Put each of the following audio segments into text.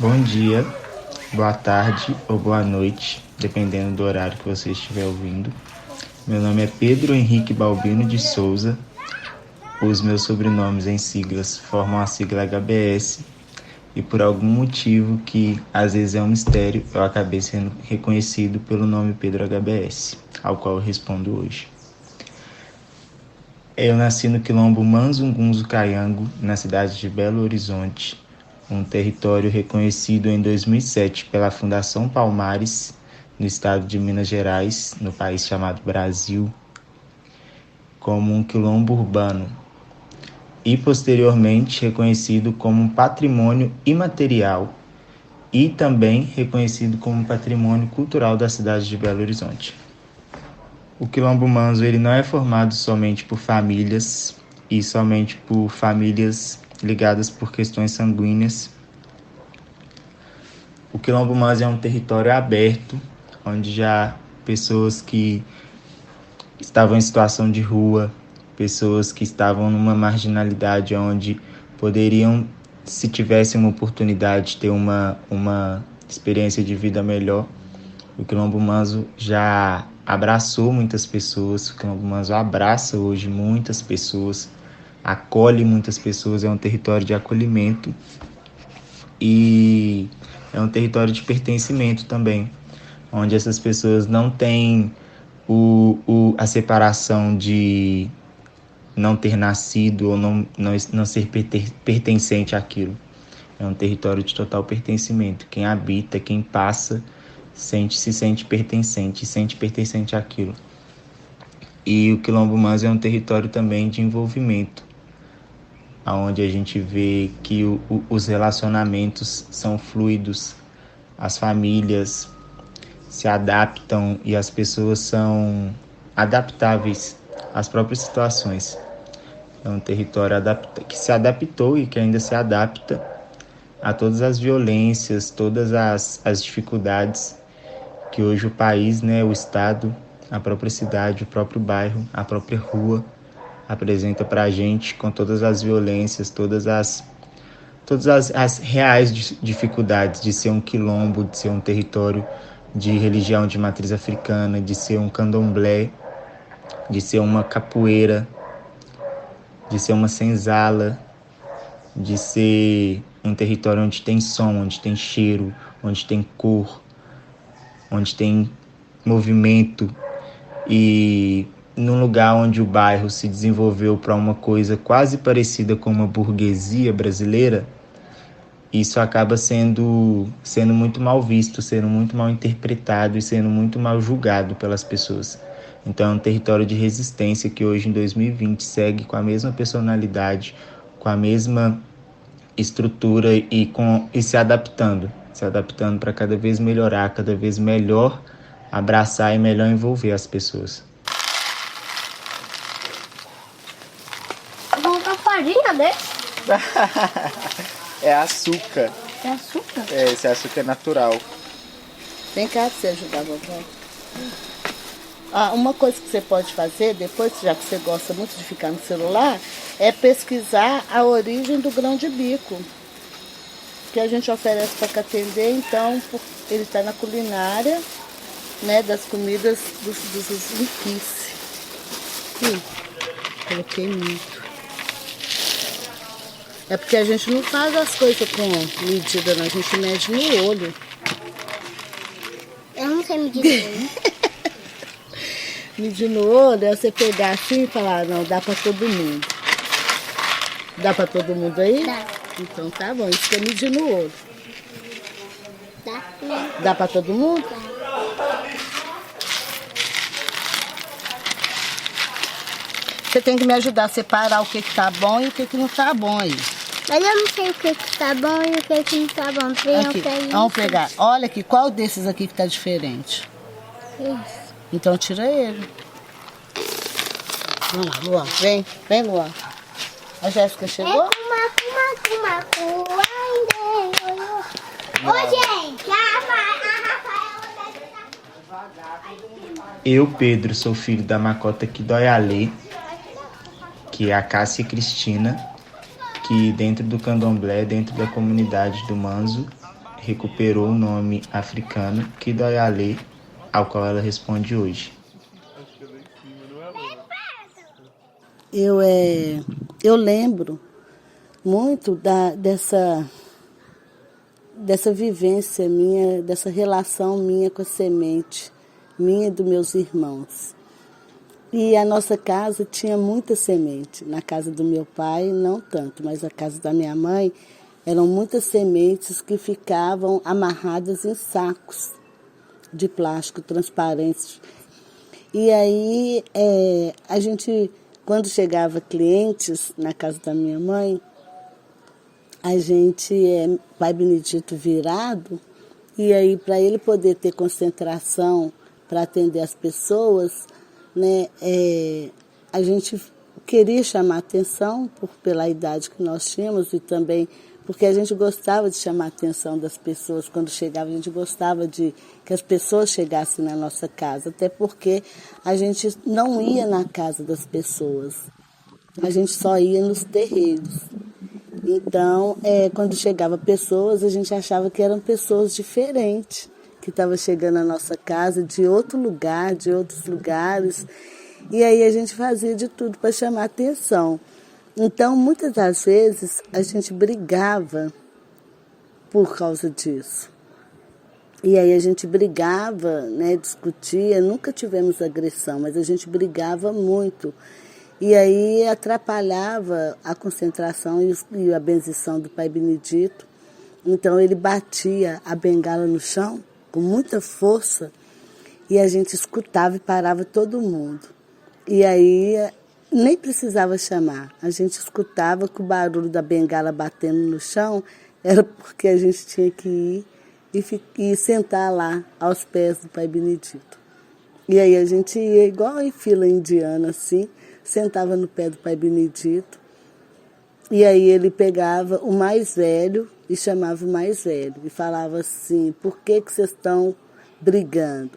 Bom dia, boa tarde ou boa noite, dependendo do horário que você estiver ouvindo. Meu nome é Pedro Henrique Balbino de Souza. Os meus sobrenomes em siglas formam a sigla HBS e por algum motivo que às vezes é um mistério, eu acabei sendo reconhecido pelo nome Pedro HBS, ao qual eu respondo hoje. Eu nasci no quilombo Manzungunzu Caiango, na cidade de Belo Horizonte, um território reconhecido em 2007 pela Fundação Palmares, no estado de Minas Gerais, no país chamado Brasil, como um quilombo urbano, e posteriormente reconhecido como um patrimônio imaterial e também reconhecido como patrimônio cultural da cidade de Belo Horizonte. O quilombo manzo ele não é formado somente por famílias e somente por famílias ligadas por questões sanguíneas. O quilombo manzo é um território aberto, onde já pessoas que estavam em situação de rua, pessoas que estavam numa marginalidade onde poderiam, se tivessem uma oportunidade, ter uma experiência de vida melhor. O quilombo manzo já abraçou muitas pessoas, o quilombo manzo abraça hoje muitas pessoas, acolhe muitas pessoas, é um território de acolhimento e é um território de pertencimento também, onde essas pessoas não têm a separação de não ter nascido ou não ser pertencente àquilo. É um território de total pertencimento. Quem habita, quem passa, se sente pertencente àquilo. E o quilombo manzo é um território também de envolvimento, onde a gente vê que os relacionamentos são fluidos, as famílias se adaptam e as pessoas são adaptáveis às próprias situações. É um território que se adaptou e que ainda se adapta a todas as violências, todas as dificuldades que hoje o país, o estado, a própria cidade, o próprio bairro, a própria rua apresenta para a gente, com todas as violências, todas as reais dificuldades de ser um quilombo, de ser um território de religião de matriz africana, de ser um candomblé, de ser uma capoeira, de ser uma senzala, de ser um território onde tem som, onde tem cheiro, onde tem cor, onde tem movimento, e num lugar onde o bairro se desenvolveu para uma coisa quase parecida com uma burguesia brasileira, isso acaba sendo muito mal visto, sendo muito mal interpretado e sendo muito mal julgado pelas pessoas. Então é um território de resistência que hoje, em 2020, segue com a mesma personalidade, com a mesma estrutura e se adaptando para cada vez melhorar, cada vez melhor abraçar e melhor envolver as pessoas. Vamos colocar farinha, né? É açúcar. É açúcar? Esse açúcar é natural. Vem cá pra você ajudar a vovó. Uma coisa que você pode fazer depois, já que você gosta muito de ficar no celular, é pesquisar a origem do grão de bico. Que a gente oferece para Catendê, então ele está na culinária, das comidas dos Liquice. Coloquei muito. É porque a gente não faz as coisas com medida, não. A gente mede no olho. Eu não sei medir no olho. Medir no olho é você pegar assim e falar, não, dá para todo mundo. Dá para todo mundo aí? Dá. Então tá bom, isso que é medir no olho. Dá. Dá para todo mundo? Dá. Você tem que me ajudar a separar o que tá bom e o que não tá bom aí. Mas eu não sei o que tá bom e o que não tá bom. Aqui, vamos pegar. Olha aqui, qual desses aqui que tá diferente? Isso. Então tira ele. Vamos lá, Luan. Vem, Luan. A Jéssica chegou? Ô, gente, a Rafaela Eu, Pedro, sou filho da Macota Kidoyalê, que é a Cássia Cristina, que dentro do candomblé, dentro da comunidade do Manzo, recuperou o nome africano Kidoyale, ao qual ela responde hoje. Eu lembro muito dessa vivência minha, dessa relação minha com a semente, minha e dos meus irmãos. E a nossa casa tinha muita semente. Na casa do meu pai, não tanto, mas na casa da minha mãe, eram muitas sementes que ficavam amarradas em sacos de plástico transparentes. E aí, a gente, quando chegava clientes na casa da minha mãe, a gente, Pai Benedito virado, e aí para ele poder ter concentração para atender as pessoas, né, a gente queria chamar atenção pela idade que nós tínhamos e também porque a gente gostava de chamar a atenção das pessoas. Quando chegava, a gente gostava de que as pessoas chegassem na nossa casa, até porque a gente não ia na casa das pessoas, a gente só ia nos terreiros. Então, quando chegava pessoas, a gente achava que eram pessoas diferentes, que estavam chegando à nossa casa de outro lugar, de outros lugares. E aí a gente fazia de tudo para chamar atenção. Então, muitas das vezes, a gente brigava por causa disso. E aí a gente brigava, né, discutia, nunca tivemos agressão, mas a gente brigava muito. E aí atrapalhava a concentração e a bendição do Pai Benedito. Então ele batia a bengala no chão com muita força e a gente escutava e parava todo mundo. E aí nem precisava chamar, a gente escutava que o barulho da bengala batendo no chão era porque a gente tinha que ir e sentar lá aos pés do Pai Benedito. E aí a gente ia igual em fila indiana assim, sentava no pé do Pai Benedito, e aí ele pegava o mais velho e chamava o mais velho, e falava assim, por que vocês estão brigando?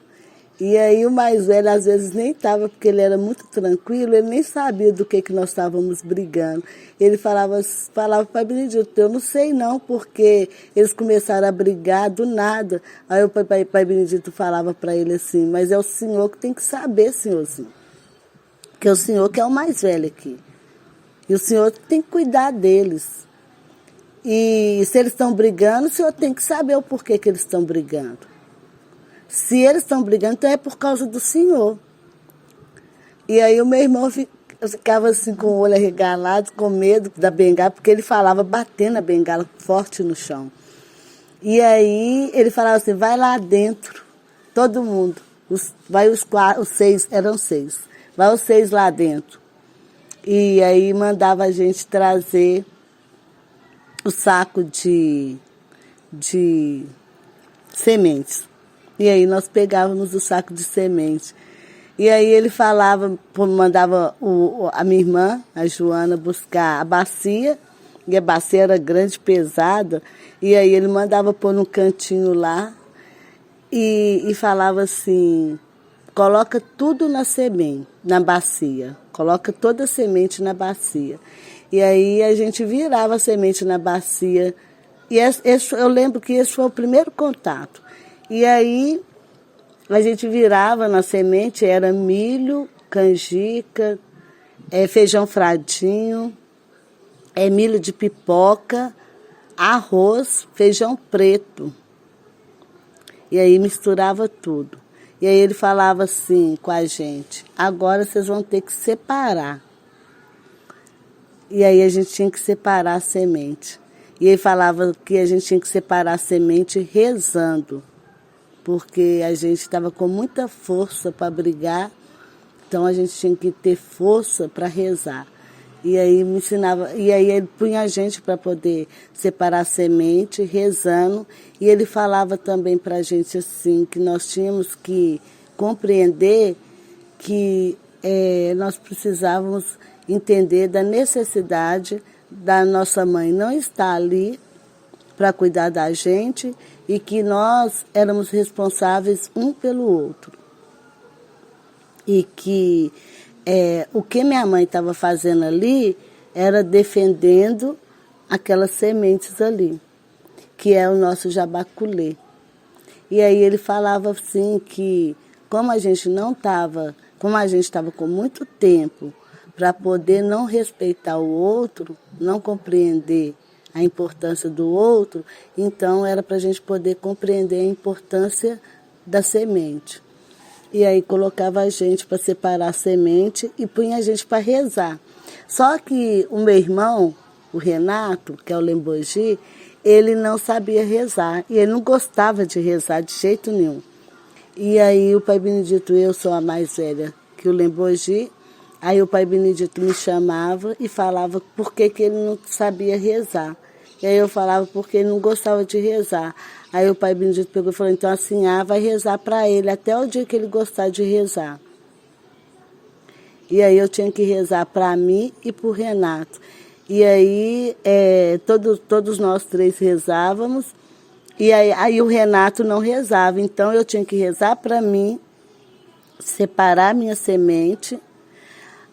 E aí o mais velho às vezes nem estava, porque ele era muito tranquilo, ele nem sabia do que nós estávamos brigando. Ele falava para o Pai Benedito, eu não sei não, porque eles começaram a brigar do nada. Aí o Pai Benedito falava para ele assim, mas é o senhor que tem que saber, senhorzinho. Porque é o senhor que é o mais velho aqui. E o senhor tem que cuidar deles. E se eles estão brigando, o senhor tem que saber o porquê que eles estão brigando. Se eles estão brigando, então é por causa do senhor. E aí o meu irmão ficava assim com o olho arregalado, com medo da bengala, porque ele falava batendo a bengala forte no chão. E aí ele falava assim, vai lá dentro, todo mundo. Vai os seis, eram 6. Vai os 6 lá dentro. E aí mandava a gente trazer o saco de sementes. E aí nós pegávamos o saco de sementes. E aí ele falava, mandava a minha irmã, a Joana, buscar a bacia, e a bacia era grande, pesada, e aí ele mandava pôr num cantinho lá e falava assim, coloca tudo na semente, na bacia. Coloca toda a semente na bacia. E aí a gente virava a semente na bacia. E eu lembro que esse foi o primeiro contato. E aí a gente virava na semente, era milho, canjica, feijão fradinho, milho de pipoca, arroz, feijão preto. E aí misturava tudo. E aí ele falava assim com a gente, agora vocês vão ter que separar. E aí a gente tinha que separar a semente. E ele falava que a gente tinha que separar a semente rezando, porque a gente estava com muita força para brigar, então a gente tinha que ter força para rezar. E aí me ensinava, e aí ele punha a gente para poder separar a semente, rezando, e ele falava também para a gente assim, que nós tínhamos que compreender que nós precisávamos entender da necessidade da nossa mãe não estar ali para cuidar da gente e que nós éramos responsáveis um pelo outro. E que o que minha mãe estava fazendo ali era defendendo aquelas sementes ali. que é o nosso jabaculê. E aí ele falava assim que como a gente estava com muito tempo para poder não respeitar o outro, não compreender a importância do outro, então era para a gente poder compreender a importância da semente. E aí colocava a gente para separar a semente e punha a gente para rezar. Só que o meu irmão, o Renato, que é o Lembogi, ele não sabia rezar e ele não gostava de rezar de jeito nenhum. E aí o Pai Benedito, eu sou a mais velha que o Lembogi, aí o Pai Benedito me chamava e falava por que ele não sabia rezar. E aí eu falava porque ele não gostava de rezar. Aí o Pai Benedito pegou e falou, então assim, vai rezar para ele até o dia que ele gostar de rezar. E aí eu tinha que rezar para mim e para o Renato. E aí todos nós três rezávamos, e aí o Renato não rezava. Então eu tinha que rezar para mim, separar a minha semente.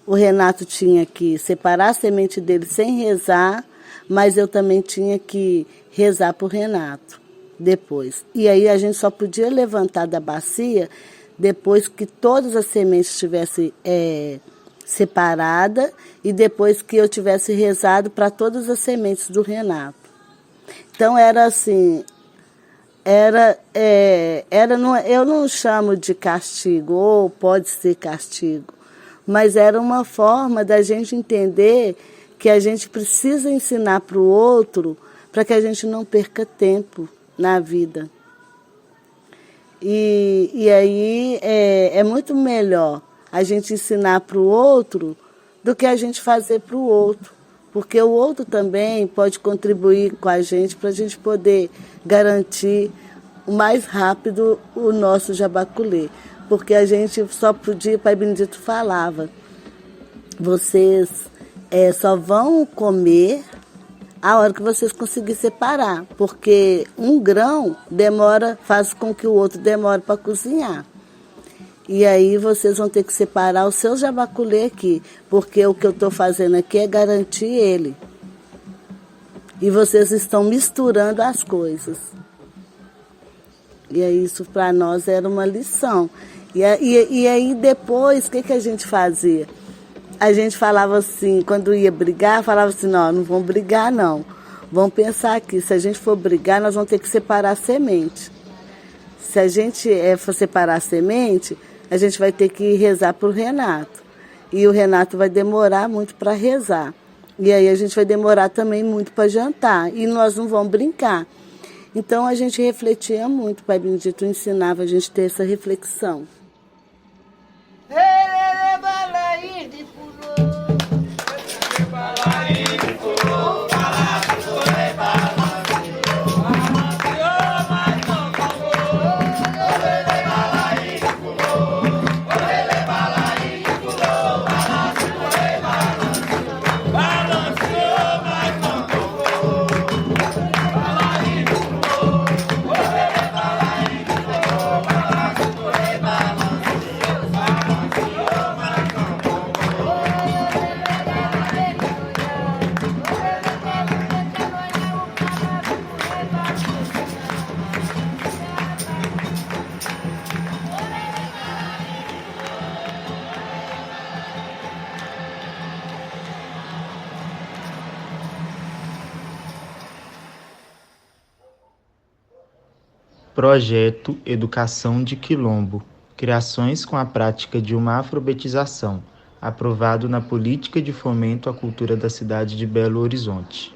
O Renato tinha que separar a semente dele sem rezar, mas eu também tinha que rezar para o Renato depois. E aí a gente só podia levantar da bacia depois que todas as sementes estivessem separadas e depois que eu tivesse rezado para todas as sementes do Renato. Então era assim, eu não chamo de castigo, ou pode ser castigo, mas era uma forma da gente entender que a gente precisa ensinar para o outro para que a gente não perca tempo na vida. E aí é muito melhor a gente ensinar para o outro do que a gente fazer para o outro. Porque o outro também pode contribuir com a gente para a gente poder garantir o mais rápido o nosso jabaculê. Porque a gente só podia, o Pai Benedito falava, vocês só vão comer a hora que vocês conseguirem separar, porque um grão faz com que o outro demore para cozinhar. E aí vocês vão ter que separar o seu jabaculê aqui, porque o que eu estou fazendo aqui é garantir ele. E vocês estão misturando as coisas. E aí isso para nós era uma lição. E aí depois, o que a gente fazia? A gente falava assim, quando ia brigar, falava assim, não vamos brigar não. Vamos pensar aqui, se a gente for brigar, nós vamos ter que separar a semente. Se a gente for separar a semente, a gente vai ter que rezar para o Renato. E o Renato vai demorar muito para rezar. E aí a gente vai demorar também muito para jantar. E nós não vamos brincar. Então a gente refletia muito, o Pai Benedito ensinava a gente a ter essa reflexão. Projeto Educação de Quilombo. Criações com a prática de uma alfabetização, aprovado na Política de Fomento à Cultura da cidade de Belo Horizonte.